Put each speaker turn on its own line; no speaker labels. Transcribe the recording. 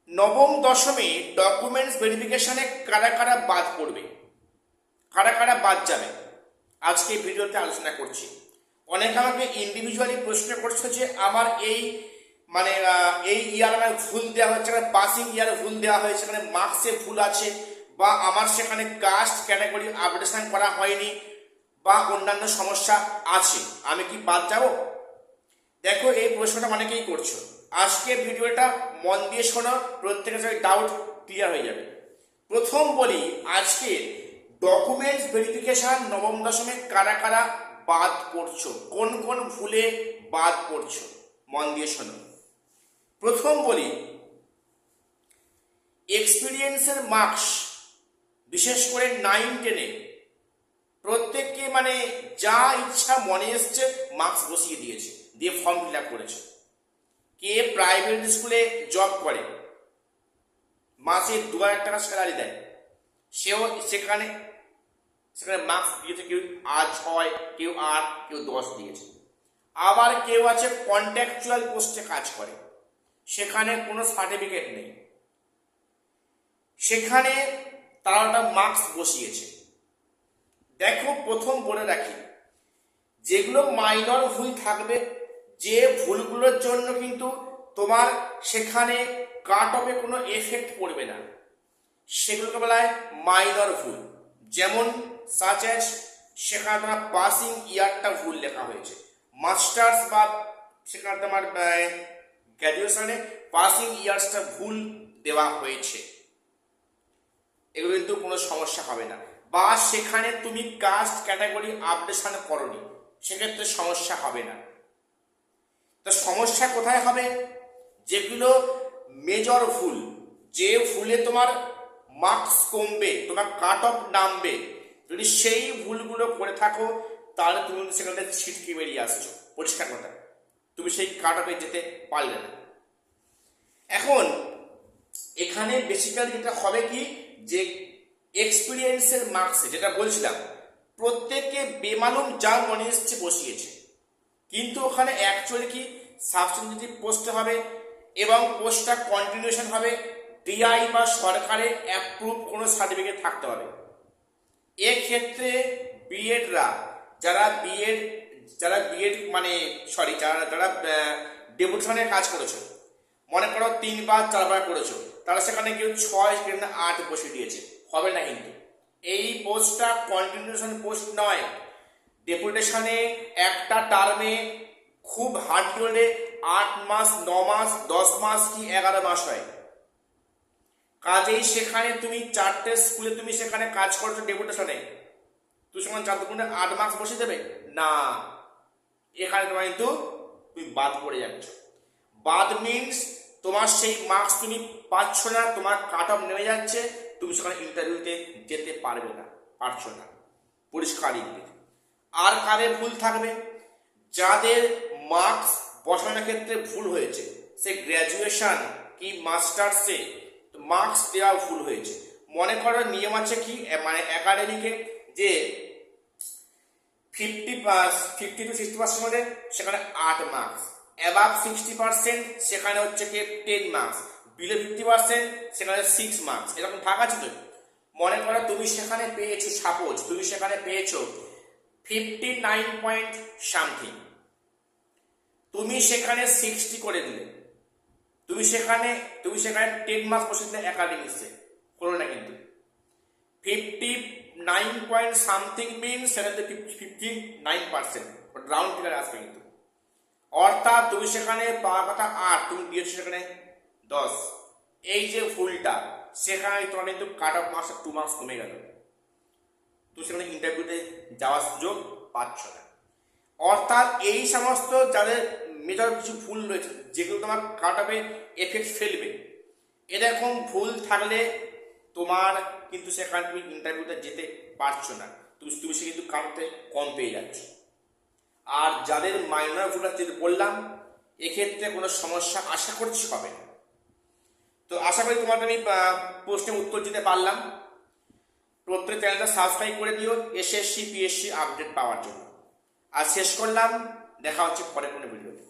নবম দশমে ডকুমেন্টস ভেরিফিকেশনে কারা কারা বাদ পড়বে, কারা কারা বাদ যাবে, আজকে এই ভিডিওতে আলোচনা করছি। অনেকে আমাকে ইন্ডিভিজুয়ালি প্রশ্ন করছে যে আমার এই এই ইয়ার আমার ভুল দেওয়া হয়েছে, পাসিং ইয়ারে ভুল দেওয়া হয়েছে, সেখানে মার্কসে ভুল আছে, বা আমার সেখানে কাস্ট ক্যাটাগরি আপডেশন করা হয়নি, বা অন্যান্য সমস্যা আছে, আমি কি বাদ যাব? দেখো, এই প্রশ্নটা অনেকেই করছো। আজকের ভিডিওটা মন দিয়ে শোনো, প্রত্যেকের ডাউট ক্লিয়ার হয়ে যাবে। প্রথম বলি, আজকে ডকুমেন্টস ভেরিফিকেশন নবম দশমে কারা কারা বাদ পড়ছো, কোন কোন ভুলে বাদ পড়ছো, মন দিয়ে শোনো। প্রথম বলি, এক্সপিরিয়েন্সের মার্কস, বিশেষ করে 9-10-এ প্রত্যেককে যা ইচ্ছা মনে এসছে মার্কস বসিয়ে দিয়েছে, দিয়ে ফর্ম ফিল আপ করেছে। কে প্রাইভেট স্কুলে জব করে, মাসে 2,000 টাকা স্যালারি দেয়, সেও সেখানে মার্কস দিয়েছে, কেউ 6, কেউ 8, কেউ 10 দিয়েছে। আবার কেউ আছে কন্ট্রাকচুয়াল পোস্টে কাজ করে, সেখানে কোনো সার্টিফিকেট নেই, সেখানে তারা একটা মার্কস বসিয়েছে। দেখো, প্রথম বলে রাখি, যেগুলো মাইনর ভুল থাকবে, যে ভুলগুলোর জন্য কিন্তু তোমার সেখানে কাট অফে কোনো এফেক্ট পড়বে না, সেগুলোকে বলা হয় মাইনর ভুল। যেমন সাচ অ্যাজ, সেখানে তোমার পাসিং ইয়ারটা ভুল লেখা হয়েছে, মাস্টার্স বা সেখানে তোমার গ্র্যাজুয়েশনে পাসিং ইয়ার্সটা ভুল দেওয়া হয়েছে, এগুলো কিন্তু কোনো সমস্যা হবে না। বা সেখানে তুমি কাস্ট ক্যাটাগরি আপডেশন করনি, সেক্ষেত্রে সমস্যা হবে না। তো সমস্যা কোথায় হবে? যেগুলো মেজর ভুল, যে ভুলে তোমার মার্কস কমবে, তোমার কাট অফ নামবে, যদি সেই ভুলগুলো করে থাকো, তাহলে তুমি সেখানে ছিটকে বেরিয়ে আসছো, পরিষ্কার কথা, তুমি সেই কাট অফে যেতে পারলে না। এখন এখানে বেসিক্যালি যেটা হবে কি, যে এক্সপিরিয়েন্সের মার্কসে যেটা বলছিলাম, প্রত্যেককে বেমালুম যা মনে এসছে বসিয়েছে, কিন্তু ওখানে অ্যাকচুয়ালি কি সাবস্টিটিউটিভ পোস্টে হবে, এবং পোস্টটা কন্টিনিউশন হবে, ডিআই বা সরকারের অ্যাপ্রুভ কোনো সার্টিফিকেট থাকতে হবে। এক্ষেত্রে বিএডরা, যারা বিএড যারা ডেপুটেশনে কাজ করেছো, মনে করো 3 বার 4 বার করেছো, তারা সেখানে কেউ 6 কেউ 8 বসে দিয়েছে, হবে না। কিন্তু এই পোস্টটা কন্টিনিউশন পোস্ট নয়। ডেপুটেশনে একটা টার্মে খুব হার্ড হলে 8 মাস, 9 মাস, 10 মাস কি 11 মাস হয়। কাজেই সেখানে তুমি 4টে স্কুলে তুমি সেখানে কাজ করছো ডেপুটেশনে, তুমি সেখানে 8 মাস বসে দেবে না, এখানে তোমার কিন্তু তুমি বাদ পড়ে যাচ্ছ। বাদ মিনস তোমার সেই মার্কস তুমি পাচ্ছ না, তোমার কাট অফ নেমে যাচ্ছে, তুমি সেখানে ইন্টারভিউতে যেতে পারবে না, পারছো না, পরিষ্কার ইংরেজি। আর কারে ভুল থাকবে? যাদের মার্কস বসানোর ক্ষেত্রে ভুল হয়েছে, সে গ্র্যাজুয়েশন কি মাস্টার্সে মার্কস দেওয়া ভুল হয়েছে। মনে করো নিয়ম আছে কি, একাডেমিকে, যে 50 to 60% মধ্যে সেখানে 8 মার্কস, অ্যাবাভ 60% সেখানে হচ্ছে কি 10 মার্কস, বিলো 50% সেখানে 6 মার্কস, এরকম ভাগ আছে তো। মনে করো তুমি সেখানে পেয়েছো, সাপোজ তুমি সেখানে পেয়েছো 59 পয়েন্ট সামথিং, তুমি সেখানে 60 করে দিলে, তুমি সেখানে 10 মার্কস বসে দিলে একাডেমিক্সে, হলো না কিন্তু। 59 পয়েন্ট সামথিং মিনস সেখানে 59%, রাউন্ড ফিগার আসবে কিন্তু। অর্থাৎ তুমি সেখানে পাওয়ার কথা 8, তুমি দিয়েছো সেখানে 10, এই যে ভুলটা, সেখানে তোমার কিন্তু কাট অফ মার্কস 2 মার্কস কমে গেল, তুমি সেখানে ইন্টারভিউতে যাওয়ার সুযোগ পাচ্ছ না। অর্থাৎ এই সমস্ত যাদের মেজর কিছু ভুল রয়েছে, যেগুলো তোমার কাট অফে এফেক্ট ফেলবে, এরকম ভুল থাকলে তোমার কিন্তু সেখানে তুমি ইন্টারভিউতে যেতে পারছো না, তুমি সে কিন্তু কাটতে কম পেয়ে যাচ্ছ। আর যাদের মাইনর ভুল যেটা বললাম, এক্ষেত্রে কোনো সমস্যা আশা করছি হবে না। তো আশা করি তোমাকে আমি প্রশ্নের উত্তর দিতে পারলাম। প্রত্যেক চ্যানেলটা সাবস্ক্রাইব করে দিও এসএসসি পিএসসি আপডেট পাওয়ার জন্য। আর শেষ করলাম, দেখা হচ্ছে পরে কোনো ভিডিওতে।